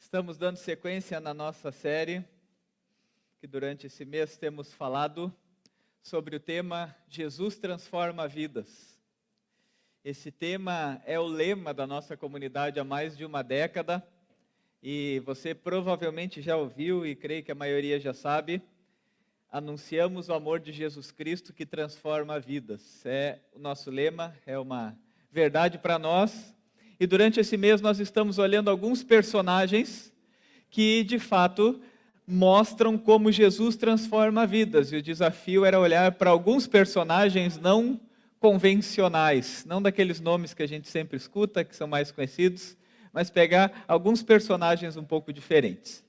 Estamos dando sequência na nossa série, que durante esse mês temos falado sobre o tema Jesus transforma vidas. Esse tema é o lema da nossa comunidade há mais de uma década, e você provavelmente já ouviu, e creio que a maioria já sabe, anunciamos o amor de Jesus Cristo que transforma vidas. É o nosso lema, é uma verdade para nós. E durante esse mês nós estamos olhando alguns personagens que, de fato, mostram como Jesus transforma vidas. E o desafio era olhar para alguns personagens não convencionais, não daqueles nomes que a gente sempre escuta, que são mais conhecidos, mas pegar alguns personagens um pouco diferentes.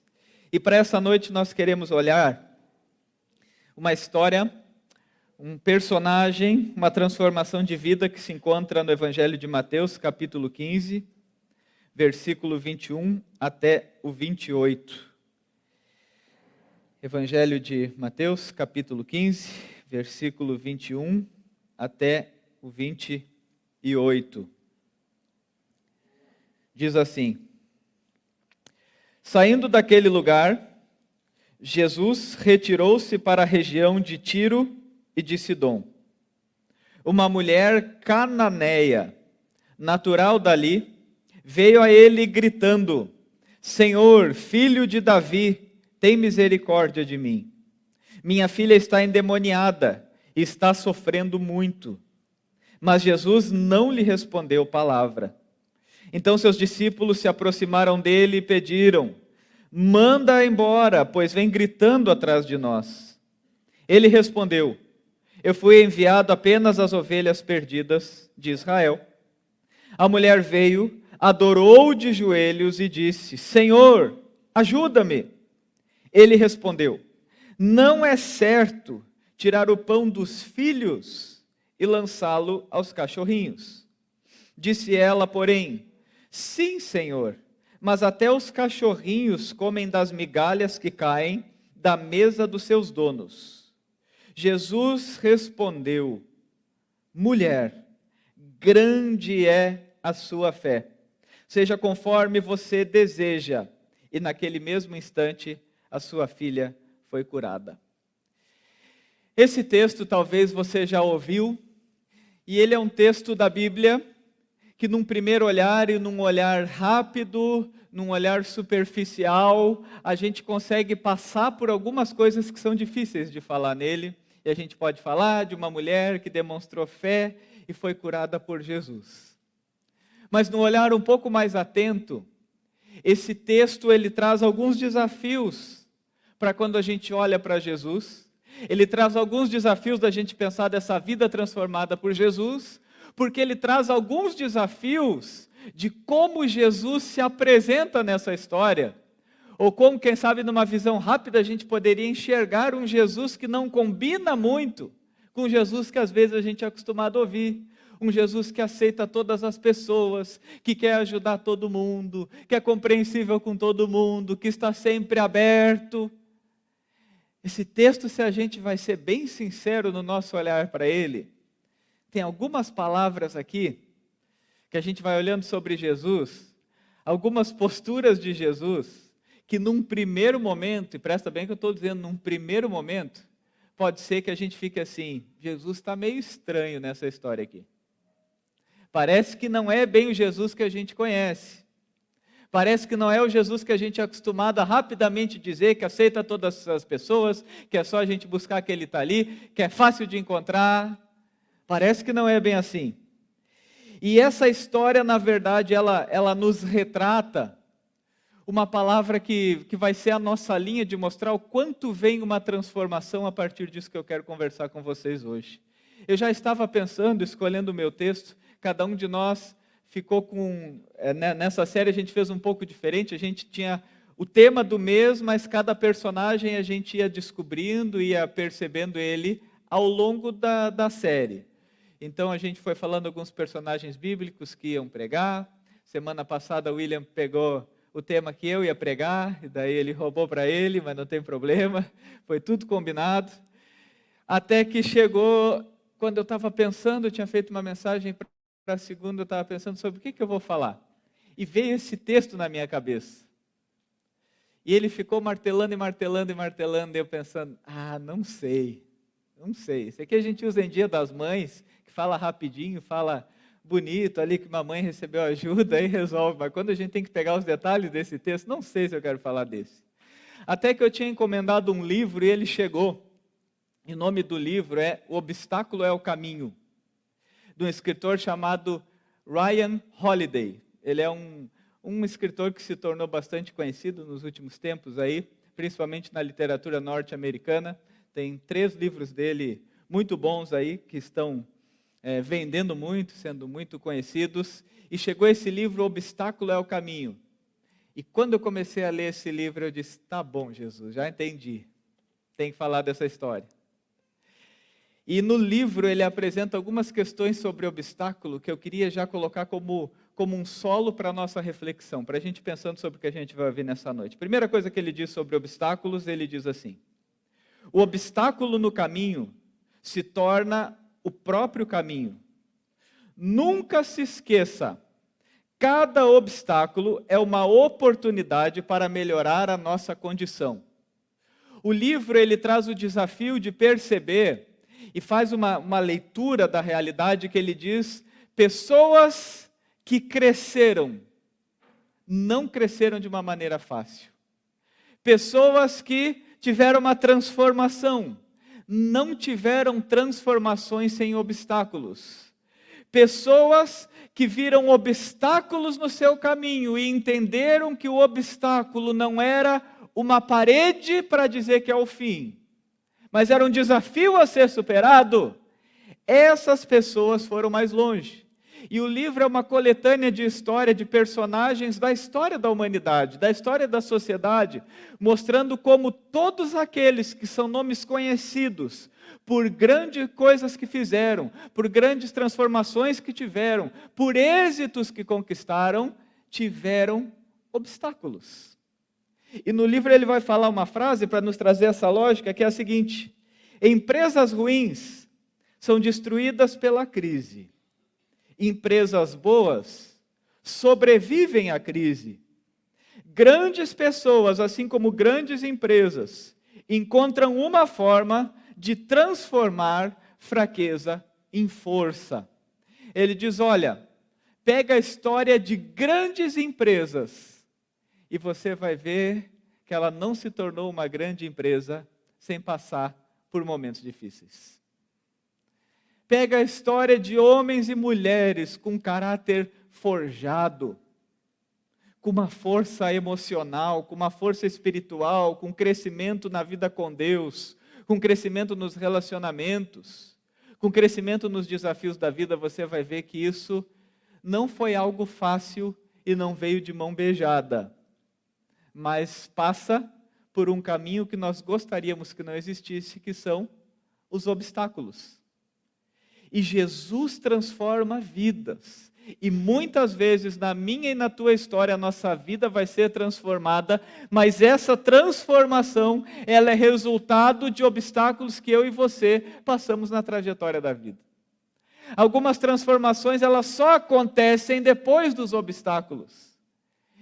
E para essa noite nós queremos olhar uma história, um personagem, uma transformação de vida que se encontra no Evangelho de Mateus, capítulo 15, versículo 21 até o 28. Evangelho de Mateus, capítulo 15, versículo 21 até o 28. Diz assim: Saindo daquele lugar, Jesus retirou-se para a região de Tiro e de Sidom. Uma mulher cananeia, natural dali, veio a ele gritando: Senhor, filho de Davi, tem misericórdia de mim. Minha filha está endemoniada e está sofrendo muito. Mas Jesus não lhe respondeu palavra. Então seus discípulos se aproximaram dele e pediram: Manda-a embora, pois vem gritando atrás de nós. Ele respondeu: Eu fui enviado apenas às ovelhas perdidas de Israel. A mulher veio, adorou de joelhos e disse: Senhor, ajuda-me. Ele respondeu: Não é certo tirar o pão dos filhos e lançá-lo aos cachorrinhos. Disse ela, porém: Sim, Senhor, mas até os cachorrinhos comem das migalhas que caem da mesa dos seus donos. Jesus respondeu: Mulher, grande é a sua fé. Seja conforme você deseja. E naquele mesmo instante, a sua filha foi curada. Esse texto talvez você já ouviu, e ele é um texto da Bíblia que num primeiro olhar e num olhar rápido, num olhar superficial, a gente consegue passar por algumas coisas que são difíceis de falar nele. E a gente pode falar de uma mulher que demonstrou fé e foi curada por Jesus. Mas num olhar um pouco mais atento, esse texto ele traz alguns desafios para quando a gente olha para Jesus. Ele traz alguns desafios da gente pensar dessa vida transformada por Jesus, porque ele traz alguns desafios de como Jesus se apresenta nessa história, ou como, quem sabe, numa visão rápida, a gente poderia enxergar um Jesus que não combina muito com o Jesus que às vezes a gente é acostumado a ouvir. Um Jesus que aceita todas as pessoas, que quer ajudar todo mundo, que é compreensível com todo mundo, que está sempre aberto. Esse texto, se a gente vai ser bem sincero no nosso olhar para ele, tem algumas palavras aqui, que a gente vai olhando sobre Jesus, algumas posturas de Jesus, que num primeiro momento, e presta bem que eu estou dizendo num primeiro momento, pode ser que a gente fique assim: Jesus está meio estranho nessa história aqui. Parece que não é bem o Jesus que a gente conhece. Parece que não é o Jesus que a gente é acostumado a rapidamente dizer, que aceita todas as pessoas, que é só a gente buscar que ele está ali, que é fácil de encontrar. Parece que não é bem assim. E essa história, na verdade, ela nos retrata uma palavra que vai ser a nossa linha de mostrar o quanto vem uma transformação a partir disso que eu quero conversar com vocês hoje. Eu já estava pensando, escolhendo o meu texto, cada um de nós ficou com... Nessa série a gente fez um pouco diferente, a gente tinha o tema do mês, mas cada personagem a gente ia descobrindo, ia percebendo ele ao longo da série. Então a gente foi falando alguns personagens bíblicos que iam pregar. Semana passada o William pegou o tema que eu ia pregar, e daí ele roubou para ele, mas não tem problema, foi tudo combinado. Até que chegou, quando eu estava pensando, eu tinha feito uma mensagem para a segunda, eu estava pensando sobre o que eu vou falar. E veio esse texto na minha cabeça. E ele ficou martelando e martelando e martelando, e eu pensando, não sei. Isso aqui a gente usa em Dia das Mães, que fala rapidinho, fala bonito ali, que mamãe recebeu ajuda, aí resolve. Mas quando a gente tem que pegar os detalhes desse texto, não sei se eu quero falar desse. Até que eu tinha encomendado um livro e ele chegou. E o nome do livro é O Obstáculo é o Caminho, de um escritor chamado Ryan Holiday. Ele é um escritor que se tornou bastante conhecido nos últimos tempos aí, principalmente na literatura norte-americana. Tem 3 livros dele muito bons aí, que estão vendendo muito, sendo muito conhecidos. E chegou esse livro, O Obstáculo é o Caminho. E quando eu comecei a ler esse livro, eu disse, tá bom, Jesus, já entendi. Tem que falar dessa história. E no livro ele apresenta algumas questões sobre obstáculo que eu queria já colocar como um solo para a nossa reflexão, para a gente pensando sobre o que a gente vai ouvir nessa noite. Primeira coisa que ele diz sobre obstáculos, ele diz assim: o obstáculo no caminho se torna o próprio caminho. Nunca se esqueça, cada obstáculo é uma oportunidade para melhorar a nossa condição. O livro ele traz o desafio de perceber e faz uma leitura da realidade que ele diz: pessoas que cresceram, não cresceram de uma maneira fácil. Pessoas que tiveram uma transformação, não tiveram transformações sem obstáculos. Pessoas que viram obstáculos no seu caminho e entenderam que o obstáculo não era uma parede para dizer que é o fim, mas era um desafio a ser superado. Essas pessoas foram mais longe. E o livro é uma coletânea de história de personagens da história da humanidade, da história da sociedade, mostrando como todos aqueles que são nomes conhecidos por grandes coisas que fizeram, por grandes transformações que tiveram, por êxitos que conquistaram, tiveram obstáculos. E no livro ele vai falar uma frase para nos trazer essa lógica, que é a seguinte: empresas ruins são destruídas pela crise. Empresas boas sobrevivem à crise. Grandes pessoas, assim como grandes empresas, encontram uma forma de transformar fraqueza em força. Ele diz, olha, pega a história de grandes empresas e você vai ver que ela não se tornou uma grande empresa sem passar por momentos difíceis. Pega a história de homens e mulheres com caráter forjado, com uma força emocional, com uma força espiritual, com crescimento na vida com Deus, com crescimento nos relacionamentos, com crescimento nos desafios da vida. Você vai ver que isso não foi algo fácil e não veio de mão beijada, mas passa por um caminho que nós gostaríamos que não existisse, que são os obstáculos. E Jesus transforma vidas. E muitas vezes na minha e na tua história a nossa vida vai ser transformada, mas essa transformação, ela é resultado de obstáculos que eu e você passamos na trajetória da vida. Algumas transformações, elas só acontecem depois dos obstáculos.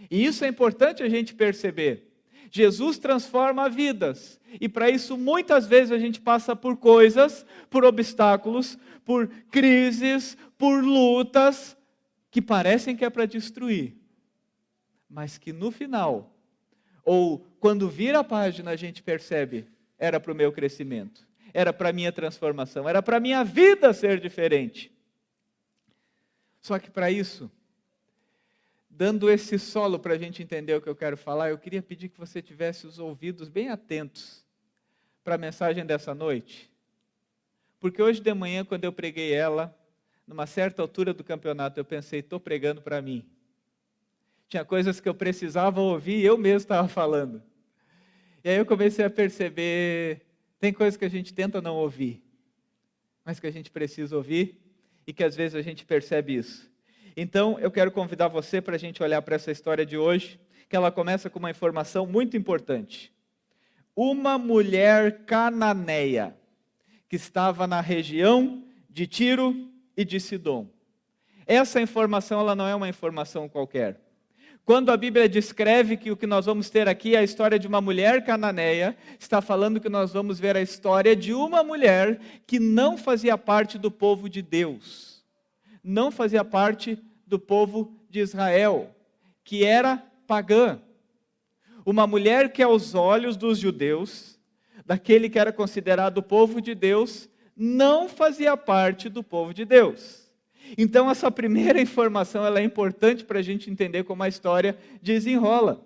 E isso é importante a gente perceber. Jesus transforma vidas, e para isso muitas vezes a gente passa por coisas, por obstáculos, por crises, por lutas, que parecem que é para destruir, mas que no final, ou quando vira a página a gente percebe, era para o meu crescimento, era para a minha transformação, era para a minha vida ser diferente. Só que para isso, dando esse solo para a gente entender o que eu quero falar, eu queria pedir que você tivesse os ouvidos bem atentos para a mensagem dessa noite. Porque hoje de manhã, quando eu preguei ela, numa certa altura do campeonato, eu pensei, estou pregando para mim. Tinha coisas que eu precisava ouvir e eu mesmo estava falando. E aí eu comecei a perceber, tem coisas que a gente tenta não ouvir, mas que a gente precisa ouvir e que às vezes a gente percebe isso. Então, eu quero convidar você para a gente olhar para essa história de hoje, que ela começa com uma informação muito importante. Uma mulher cananeia, que estava na região de Tiro e de Sidom. Essa informação, ela não é uma informação qualquer. Quando a Bíblia descreve que o que nós vamos ter aqui é a história de uma mulher cananeia, está falando que nós vamos ver a história de uma mulher que não fazia parte do povo de Deus, não fazia parte do povo de Israel, que era pagã. Uma mulher que aos olhos dos judeus, daquele que era considerado o povo de Deus, não fazia parte do povo de Deus. Então essa primeira informação ela é importante para a gente entender como a história desenrola.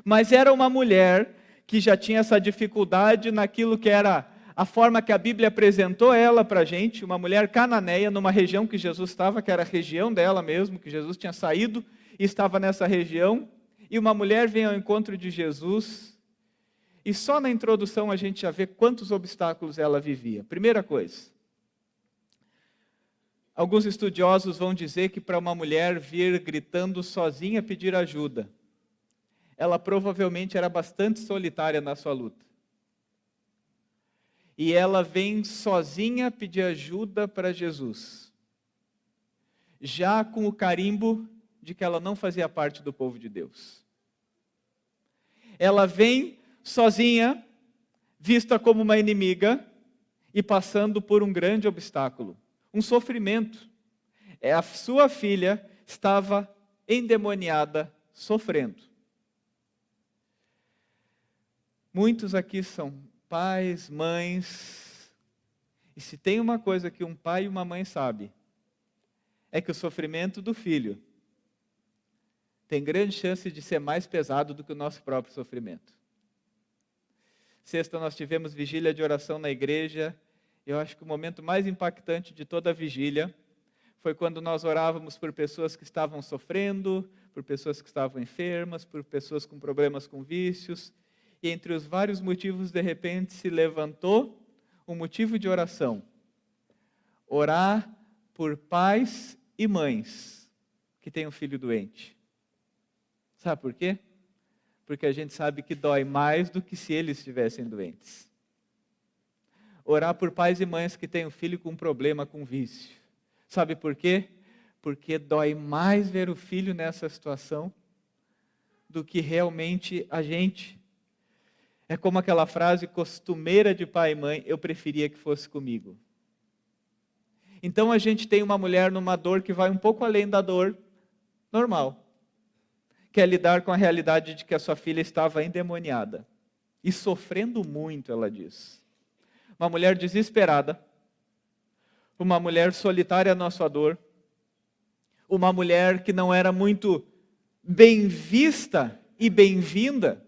Mas era uma mulher que já tinha essa dificuldade naquilo que era a forma que a Bíblia apresentou ela para a gente, uma mulher cananeia numa região que Jesus estava, que era a região dela mesmo, que Jesus tinha saído e estava nessa região. E uma mulher vem ao encontro de Jesus e só na introdução a gente já vê quantos obstáculos ela vivia. Primeira coisa, alguns estudiosos vão dizer que para uma mulher vir gritando sozinha pedir ajuda, ela provavelmente era bastante solitária na sua luta. E ela vem sozinha pedir ajuda para Jesus, já com o carimbo de que ela não fazia parte do povo de Deus. Ela vem sozinha, vista como uma inimiga, e passando por um grande obstáculo. Um sofrimento. A sua filha estava endemoniada, sofrendo. Muitos aqui são pais, mães, e se tem uma coisa que um pai e uma mãe sabem, é que o sofrimento do filho tem grande chance de ser mais pesado do que o nosso próprio sofrimento. Sexta nós tivemos vigília de oração na igreja. Eu acho que o momento mais impactante de toda a vigília foi quando nós orávamos por pessoas que estavam sofrendo, por pessoas que estavam enfermas, por pessoas com problemas com vícios. E entre os vários motivos, de repente, se levantou um motivo de oração. Orar por pais e mães que têm um filho doente. Sabe por quê? Porque a gente sabe que dói mais do que se eles estivessem doentes. Orar por pais e mães que têm um filho com problema, com vício. Sabe por quê? Porque dói mais ver o filho nessa situação do que realmente a gente. É como aquela frase costumeira de pai e mãe, eu preferia que fosse comigo. Então a gente tem uma mulher numa dor que vai um pouco além da dor normal. Que é lidar com a realidade de que a sua filha estava endemoniada. E sofrendo muito, ela diz. Uma mulher desesperada. Uma mulher solitária na sua dor. Uma mulher que não era muito bem vista e bem-vinda.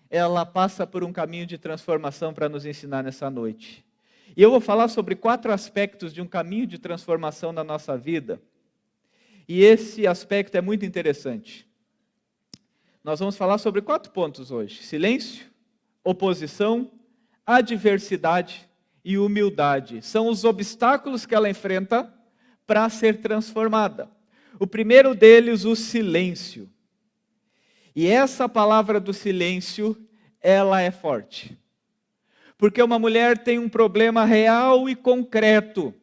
Ela passa por um caminho de transformação para nos ensinar nessa noite. E eu vou falar sobre 4 aspectos de um caminho de transformação na nossa vida. E esse aspecto é muito interessante. Nós vamos falar sobre 4 pontos hoje. Silêncio, oposição, adversidade e humildade. São os obstáculos que ela enfrenta para ser transformada. O primeiro deles, o silêncio. E essa palavra do silêncio, ela é forte. Porque uma mulher tem um problema real e concreto.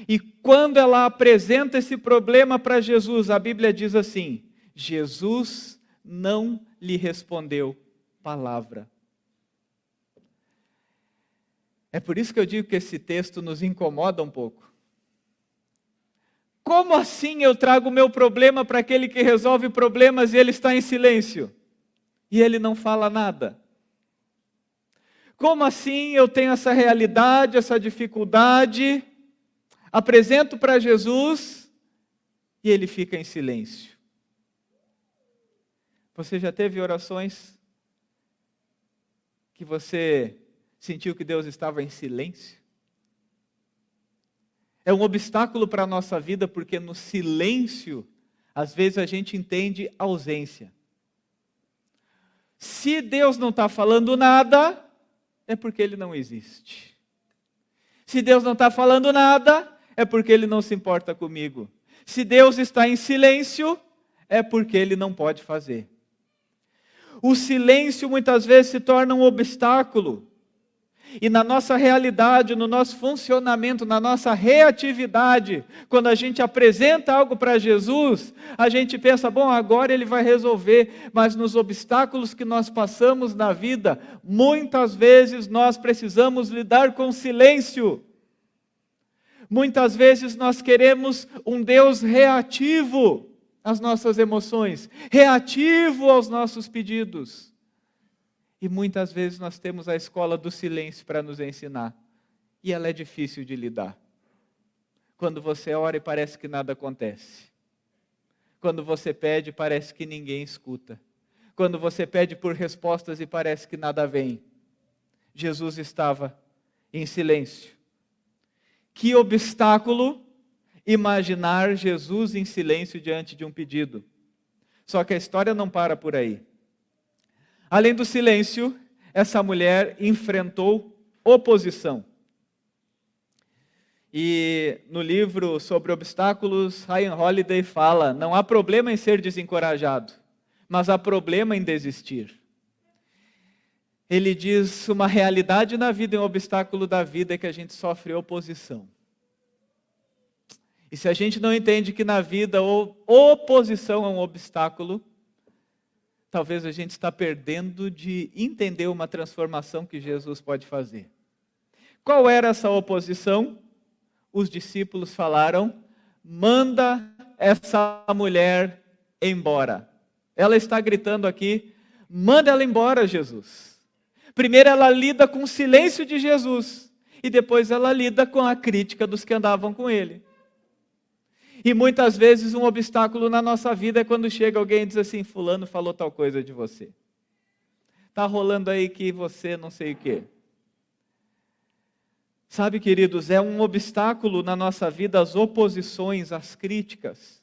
E quando ela apresenta esse problema para Jesus, a Bíblia diz assim: Jesus não lhe respondeu palavra. É por isso que eu digo que esse texto nos incomoda um pouco. Como assim eu trago o meu problema para aquele que resolve problemas e ele está em silêncio? E ele não fala nada? Como assim eu tenho essa realidade, essa dificuldade, apresento para Jesus e ele fica em silêncio? Você já teve orações que você sentiu que Deus estava em silêncio? É um obstáculo para a nossa vida, porque no silêncio, às vezes a gente entende ausência. Se Deus não está falando nada, é porque Ele não existe. Se Deus não está falando nada, é porque Ele não se importa comigo. Se Deus está em silêncio, é porque Ele não pode fazer. O silêncio muitas vezes se torna um obstáculo. E na nossa realidade, no nosso funcionamento, na nossa reatividade, quando a gente apresenta algo para Jesus, a gente pensa, bom, agora Ele vai resolver, mas nos obstáculos que nós passamos na vida, muitas vezes nós precisamos lidar com silêncio. Muitas vezes nós queremos um Deus reativo às nossas emoções, reativo aos nossos pedidos. E muitas vezes nós temos a escola do silêncio para nos ensinar. E ela é difícil de lidar. Quando você ora e parece que nada acontece. Quando você pede, parece que ninguém escuta. Quando você pede por respostas e parece que nada vem. Jesus estava em silêncio. Que obstáculo imaginar Jesus em silêncio diante de um pedido. Só que a história não para por aí. Além do silêncio, essa mulher enfrentou oposição. E no livro sobre obstáculos, Ryan Holiday fala, não há problema em ser desencorajado, mas há problema em desistir. Ele diz, uma realidade na vida e um obstáculo da vida é que a gente sofre oposição. E se a gente não entende que na vida oposição é um obstáculo, talvez a gente está perdendo de entender uma transformação que Jesus pode fazer. Qual era essa oposição? Os discípulos falaram, manda essa mulher embora. Ela está gritando aqui, manda ela embora, Jesus. Primeiro ela lida com o silêncio de Jesus, e depois ela lida com a crítica dos que andavam com ele. E muitas vezes um obstáculo na nossa vida é quando chega alguém e diz assim, fulano falou tal coisa de você. Está rolando aí que você não sei o quê. Sabe, queridos, é um obstáculo na nossa vida as oposições, as críticas.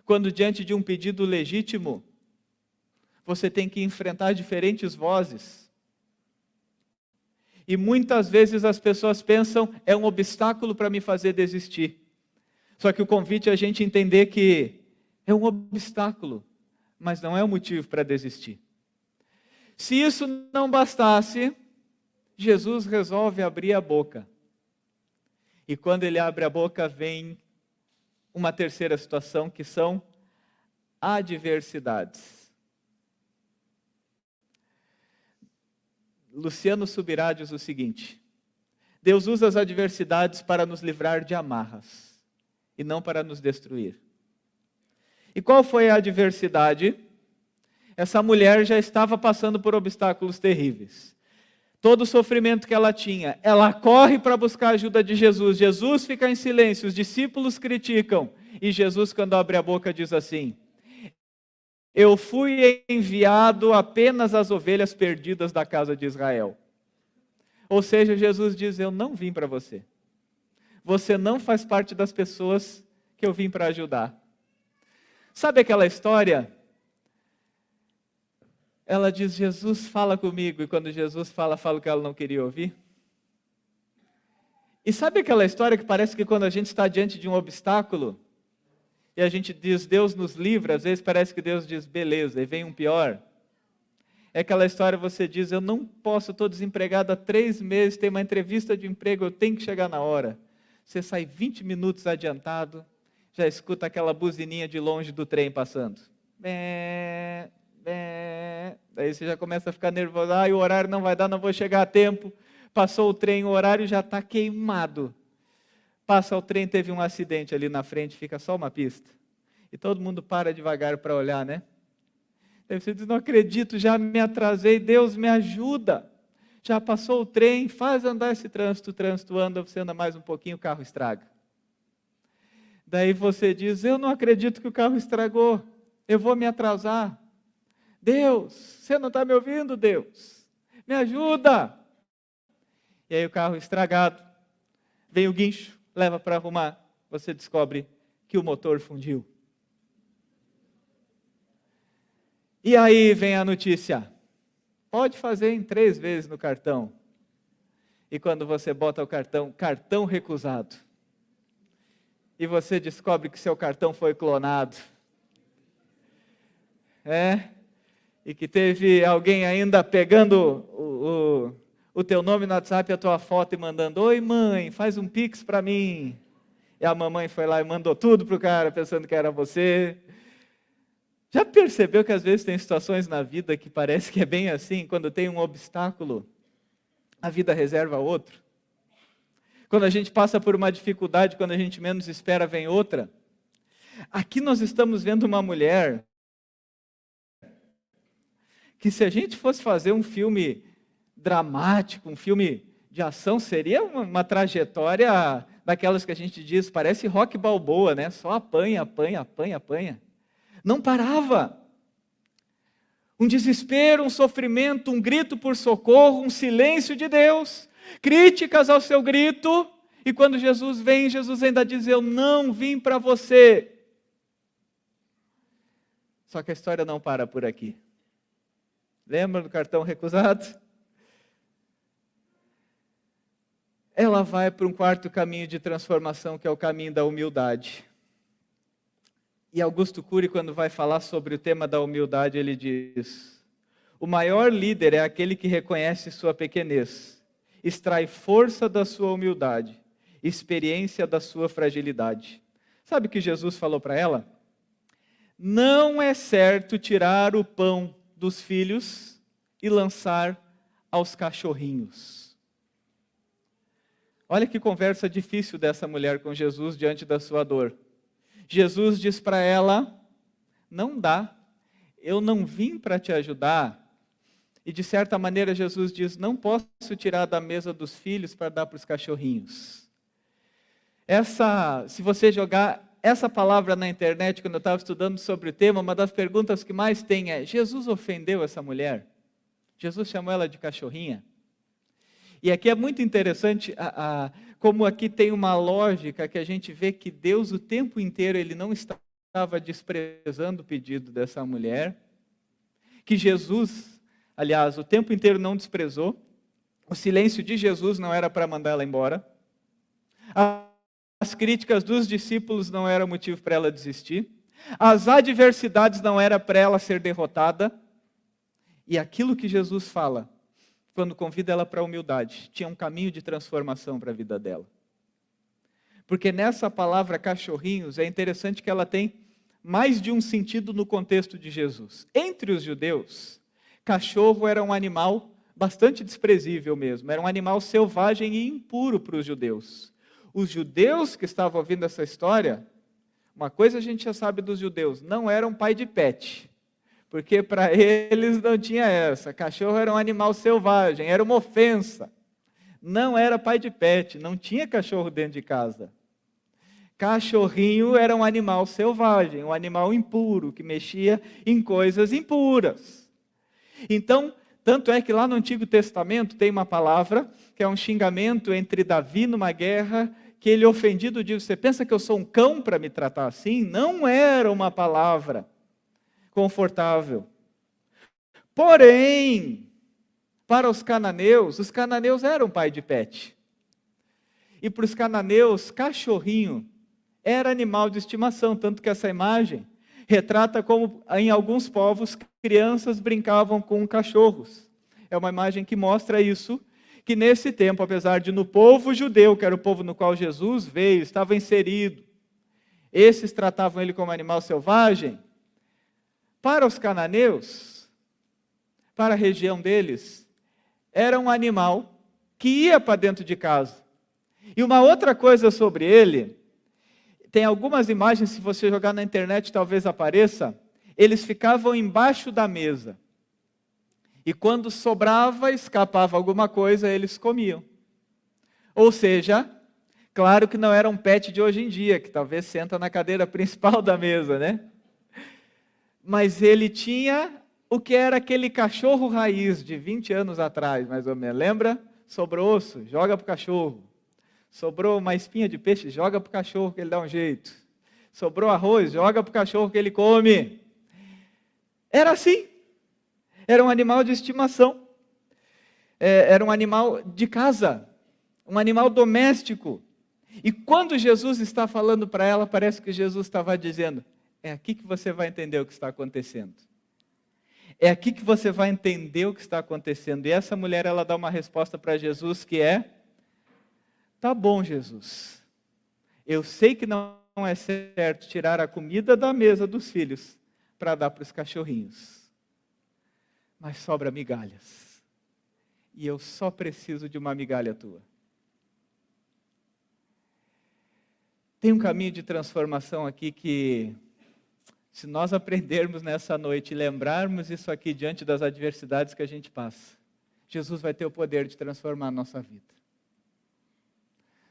Quando diante de um pedido legítimo, você tem que enfrentar diferentes vozes. E muitas vezes as pessoas pensam, é um obstáculo para me fazer desistir. Só que o convite é a gente entender que é um obstáculo, mas não é um motivo para desistir. Se isso não bastasse, Jesus resolve abrir a boca. E quando ele abre a boca, vem uma terceira situação, que são adversidades. Luciano Subirá diz o seguinte, Deus usa as adversidades para nos livrar de amarras e não para nos destruir. E qual foi a adversidade? Essa mulher já estava passando por obstáculos terríveis. Todo o sofrimento que ela tinha, ela corre para buscar a ajuda de Jesus. Jesus fica em silêncio, os discípulos criticam. E Jesus, quando abre a boca, diz assim, eu fui enviado apenas às ovelhas perdidas da casa de Israel. Ou seja, Jesus diz, eu não vim para você. Você não faz parte das pessoas que eu vim para ajudar. Sabe aquela história? Ela diz, Jesus fala comigo, e quando Jesus fala o que ela não queria ouvir. E sabe aquela história que parece que quando a gente está diante de um obstáculo, e a gente diz, Deus nos livra, às vezes parece que Deus diz, beleza, e vem um pior. É aquela história, você diz, eu não posso, estou desempregado há 3 meses, tem uma entrevista de emprego, eu tenho que chegar na hora. Você sai 20 minutos adiantado, já escuta aquela buzininha de longe do trem passando. Bé, bé. Daí você já começa a ficar nervoso, o horário não vai dar, não vou chegar a tempo. Passou o trem, o horário já está queimado. Passa o trem, teve um acidente ali na frente, fica só uma pista. E todo mundo para devagar para olhar, né? Daí você diz, não acredito, já me atrasei, Deus me ajuda. Já passou o trem, faz andar esse trânsito, o trânsito anda, você anda mais um pouquinho, o carro estraga. Daí você diz, eu não acredito que o carro estragou, eu vou me atrasar. Deus, você não está me ouvindo, Deus? Me ajuda! E aí o carro estragado, vem o guincho, leva para arrumar, você descobre que o motor fundiu. E aí vem a notícia, pode fazer em 3 vezes no cartão. E quando você bota o cartão recusado. E você descobre que seu cartão foi clonado. E que teve alguém ainda pegando o teu nome no WhatsApp, a tua foto e mandando: oi mãe, faz um pix para mim. E a mamãe foi lá e mandou tudo para o cara, pensando que era você. Já percebeu que às vezes tem situações na vida que parece que é bem assim? Quando tem um obstáculo, a vida reserva outro. Quando a gente passa por uma dificuldade, quando a gente menos espera, vem outra. Aqui nós estamos vendo uma mulher que, se a gente fosse fazer um filme dramático, um filme de ação, seria uma trajetória daquelas que a gente diz, parece Rocky Balboa, né? Só apanha, apanha, apanha, apanha. Não parava. Um desespero, um sofrimento, um grito por socorro, um silêncio de Deus, críticas ao seu grito, e quando Jesus vem, Jesus ainda diz: eu não vim para você. Só que a história não para por aqui. Lembra do cartão recusado? Ela vai para um quarto caminho de transformação, que é o caminho da humildade. E Augusto Cury, quando vai falar sobre o tema da humildade, ele diz: o maior líder é aquele que reconhece sua pequenez, extrai força da sua humildade, experiência da sua fragilidade. Sabe o que Jesus falou para ela? Não é certo tirar o pão dos filhos e lançar aos cachorrinhos. Olha que conversa difícil dessa mulher com Jesus diante da sua dor. Jesus diz para ela: não dá, eu não vim para te ajudar. E de certa maneira Jesus diz: não posso tirar da mesa dos filhos para dar para os cachorrinhos. Se você jogar essa palavra na internet, quando eu estava estudando sobre o tema, uma das perguntas que mais tem é: Jesus ofendeu essa mulher? Jesus chamou ela de cachorrinha? E aqui é muito interessante como aqui tem uma lógica que a gente vê que Deus o tempo inteiro ele não estava desprezando o pedido dessa mulher, que Jesus, aliás, o tempo inteiro não desprezou. O silêncio de Jesus não era para mandar ela embora. As críticas dos discípulos não eram motivo para ela desistir. As adversidades não eram para ela ser derrotada. E aquilo que Jesus fala, quando convida ela para a humildade, tinha um caminho de transformação para a vida dela. Porque nessa palavra cachorrinhos, é interessante que ela tem mais de um sentido no contexto de Jesus. Entre os judeus, cachorro era um animal bastante desprezível mesmo, era um animal selvagem e impuro para os judeus. Os judeus que estavam ouvindo essa história, uma coisa a gente já sabe dos judeus, não eram pai de pet. Porque para eles não tinha essa. Cachorro era um animal selvagem, era uma ofensa. Não era pai de pet, não tinha cachorro dentro de casa. Cachorrinho era um animal selvagem, um animal impuro, que mexia em coisas impuras. Então, tanto é que lá no Antigo Testamento tem uma palavra, que é um xingamento entre Davi numa guerra, que ele ofendido diz: você pensa que eu sou um cão para me tratar assim? Não era uma palavra confortável. Porém, para os cananeus eram pai de pet. E para os cananeus, cachorrinho era animal de estimação, tanto que essa imagem retrata como em alguns povos crianças brincavam com cachorros. É uma imagem que mostra isso, que nesse tempo, apesar de no povo judeu, que era o povo no qual Jesus veio, estava inserido, esses tratavam ele como animal selvagem. Para os cananeus, para a região deles, era um animal que ia para dentro de casa. E uma outra coisa sobre ele, tem algumas imagens, se você jogar na internet talvez apareça, eles ficavam embaixo da mesa. E quando sobrava, escapava alguma coisa, eles comiam. Ou seja, claro que não era um pet de hoje em dia, que talvez senta na cadeira principal da mesa, né? Mas ele tinha o que era aquele cachorro raiz de 20 anos atrás, mais ou menos. Lembra? Sobrou osso, joga para o cachorro. Sobrou uma espinha de peixe, joga para o cachorro que ele dá um jeito. Sobrou arroz, joga para o cachorro que ele come. Era assim. Era um animal de estimação. Era um animal de casa. Um animal doméstico. E quando Jesus está falando para ela, parece que Jesus estava dizendo: é aqui que você vai entender o que está acontecendo. É aqui que você vai entender o que está acontecendo. E essa mulher, ela dá uma resposta para Jesus que é: tá bom, Jesus. Eu sei que não é certo tirar a comida da mesa dos filhos para dar para os cachorrinhos. Mas sobra migalhas. E eu só preciso de uma migalha tua. Tem um caminho de transformação aqui que, se nós aprendermos nessa noite e lembrarmos isso aqui diante das adversidades que a gente passa, Jesus vai ter o poder de transformar a nossa vida.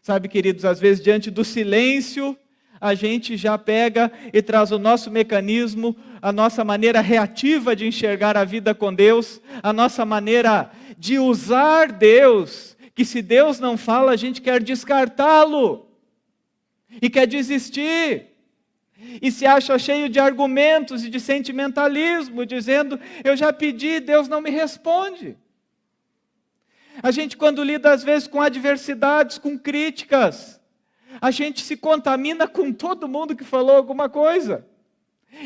Sabe, queridos, às vezes diante do silêncio, a gente já pega e traz o nosso mecanismo, a nossa maneira reativa de enxergar a vida com Deus, a nossa maneira de usar Deus, que se Deus não fala, a gente quer descartá-lo e quer desistir. E se acha cheio de argumentos e de sentimentalismo, dizendo: eu já pedi, Deus não me responde. A gente, quando lida às vezes com adversidades, com críticas, a gente se contamina com todo mundo que falou alguma coisa.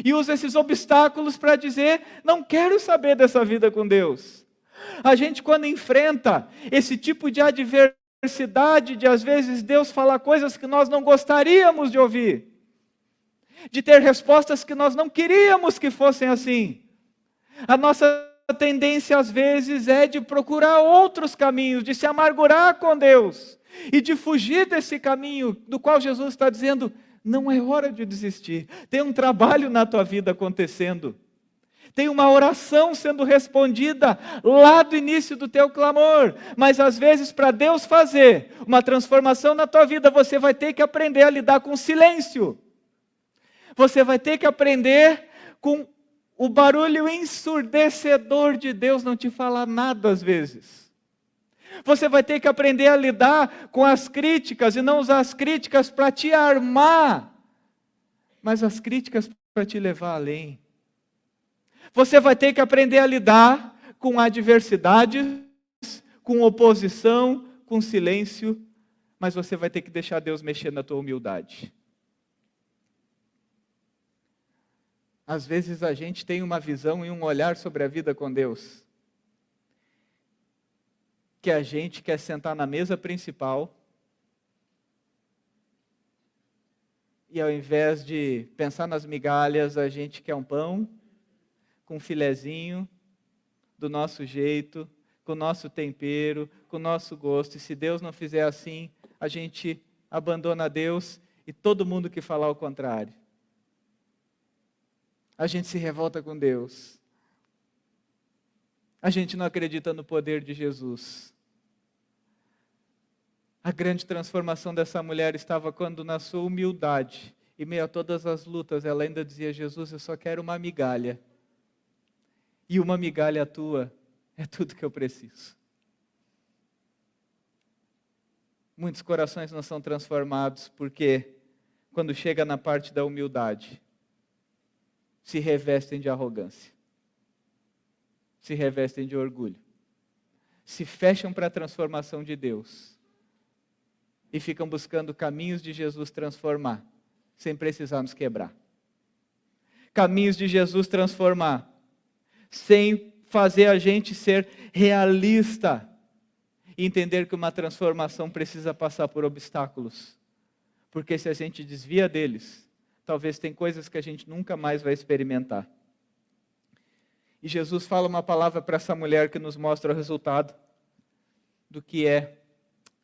E usa esses obstáculos para dizer: não quero saber dessa vida com Deus. A gente, quando enfrenta esse tipo de adversidade, de às vezes Deus falar coisas que nós não gostaríamos de ouvir, de ter respostas que nós não queríamos que fossem assim, a nossa tendência às vezes é de procurar outros caminhos, de se amargurar com Deus e de fugir desse caminho do qual Jesus está dizendo: não é hora de desistir, tem um trabalho na tua vida acontecendo, tem uma oração sendo respondida lá do início do teu clamor, mas às vezes para Deus fazer uma transformação na tua vida, você vai ter que aprender a lidar com o silêncio, você vai ter que aprender com o barulho ensurdecedor de Deus não te falar nada às vezes. Você vai ter que aprender a lidar com as críticas e não usar as críticas para te armar, mas as críticas para te levar além. Você vai ter que aprender a lidar com adversidades, com oposição, com silêncio, mas você vai ter que deixar Deus mexer na tua humildade. Às vezes a gente tem uma visão e um olhar sobre a vida com Deus, que a gente quer sentar na mesa principal, e ao invés de pensar nas migalhas, a gente quer um pão, com um filezinho, do nosso jeito, com o nosso tempero, com o nosso gosto, e se Deus não fizer assim, a gente abandona Deus e todo mundo que falar o contrário. A gente se revolta com Deus. A gente não acredita no poder de Jesus. A grande transformação dessa mulher estava quando, na sua humildade, em meio a todas as lutas, ela ainda dizia: Jesus, eu só quero uma migalha. E uma migalha tua é tudo que eu preciso. Muitos corações não são transformados porque, quando chega na parte da humildade, se revestem de arrogância, se revestem de orgulho, se fecham para a transformação de Deus e ficam buscando caminhos de Jesus transformar, sem precisar nos quebrar. Caminhos de Jesus transformar, sem fazer a gente ser realista e entender que uma transformação precisa passar por obstáculos, porque se a gente desvia deles, talvez tem coisas que a gente nunca mais vai experimentar. E Jesus fala uma palavra para essa mulher que nos mostra o resultado do que é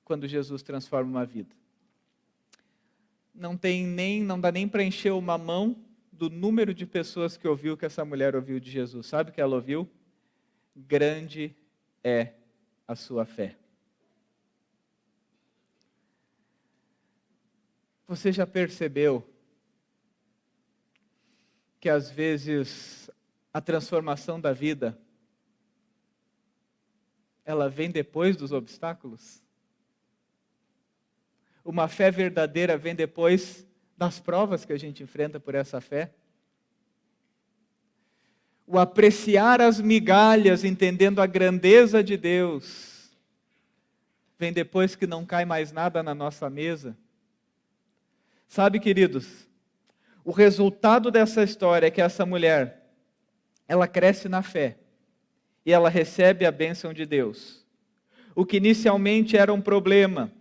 quando Jesus transforma uma vida. Não dá nem para encher uma mão do número de pessoas que ouviu que essa mulher ouviu de Jesus. Sabe o que ela ouviu? Grande é a sua fé. Você já percebeu que às vezes a transformação da vida, ela vem depois dos obstáculos? Uma fé verdadeira vem depois das provas que a gente enfrenta por essa fé? O apreciar as migalhas, entendendo a grandeza de Deus, vem depois que não cai mais nada na nossa mesa? Sabe, queridos, o resultado dessa história é que essa mulher, ela cresce na fé e ela recebe a bênção de Deus. O que inicialmente era um problema,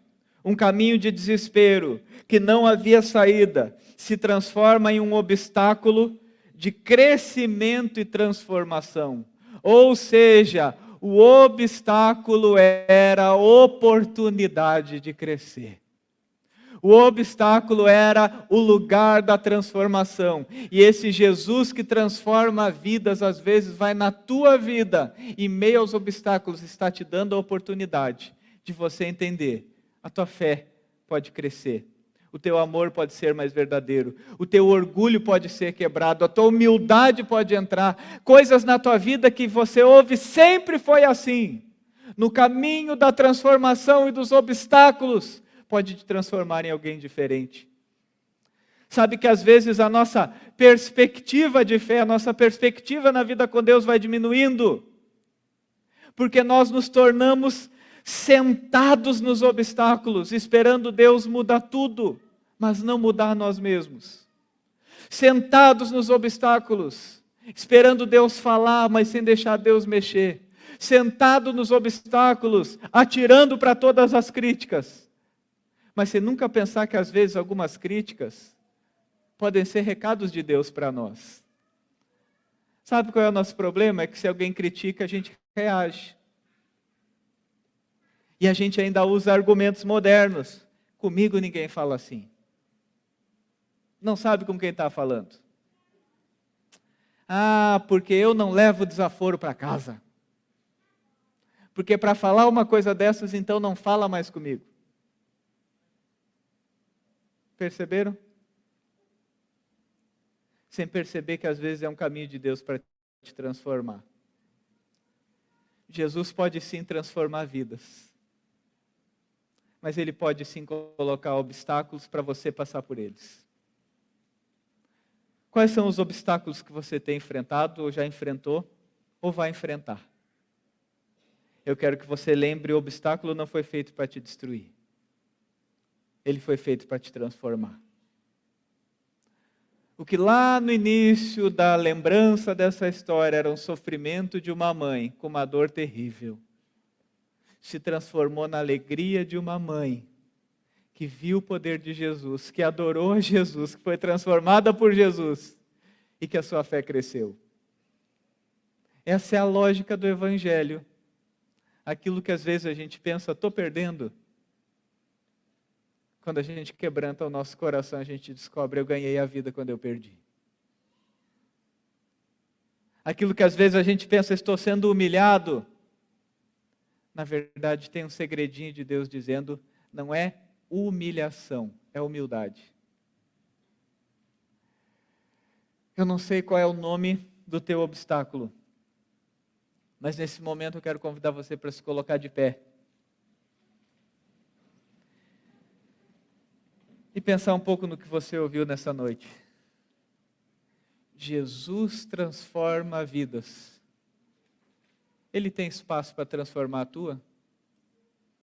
um caminho de desespero, que não havia saída, se transforma em um obstáculo de crescimento e transformação. Ou seja, o obstáculo era a oportunidade de crescer. O obstáculo era o lugar da transformação. E esse Jesus que transforma vidas, às vezes vai na tua vida, em meio aos obstáculos, está te dando a oportunidade de você entender. A tua fé pode crescer. O teu amor pode ser mais verdadeiro. O teu orgulho pode ser quebrado. A tua humildade pode entrar. Coisas na tua vida que você ouve sempre foi assim. No caminho da transformação e dos obstáculos, pode te transformar em alguém diferente. Sabe que às vezes a nossa perspectiva de fé, a nossa perspectiva na vida com Deus vai diminuindo, porque nós nos tornamos sentados nos obstáculos, esperando Deus mudar tudo, mas não mudar nós mesmos. Sentados nos obstáculos, esperando Deus falar, mas sem deixar Deus mexer. Sentado nos obstáculos, atirando para todas as críticas. Mas você nunca pensar que às vezes algumas críticas podem ser recados de Deus para nós. Sabe qual é o nosso problema? É que se alguém critica, a gente reage. E a gente ainda usa argumentos modernos. Comigo ninguém fala assim. Não sabe com quem está falando. Ah, porque eu não levo desaforo para casa. Porque para falar uma coisa dessas, então não fala mais comigo. Perceberam? Sem perceber que às vezes é um caminho de Deus para te transformar. Jesus pode sim transformar vidas. Mas Ele pode sim colocar obstáculos para você passar por eles. Quais são os obstáculos que você tem enfrentado, ou já enfrentou, ou vai enfrentar? Eu quero que você lembre, o obstáculo não foi feito para te destruir. Ele foi feito para te transformar. O que lá no início da lembrança dessa história era um sofrimento de uma mãe com uma dor terrível, se transformou na alegria de uma mãe que viu o poder de Jesus, que adorou a Jesus, que foi transformada por Jesus e que a sua fé cresceu. Essa é a lógica do Evangelho. Aquilo que às vezes a gente pensa, estou perdendo. Quando a gente quebranta o nosso coração, a gente descobre, eu ganhei a vida quando eu perdi. Aquilo que às vezes a gente pensa, estou sendo humilhado. Na verdade, tem um segredinho de Deus dizendo, não é humilhação, é humildade. Eu não sei qual é o nome do teu obstáculo, mas nesse momento eu quero convidar você para se colocar de pé. E pensar um pouco no que você ouviu nessa noite. Jesus transforma vidas. Ele tem espaço para transformar a tua?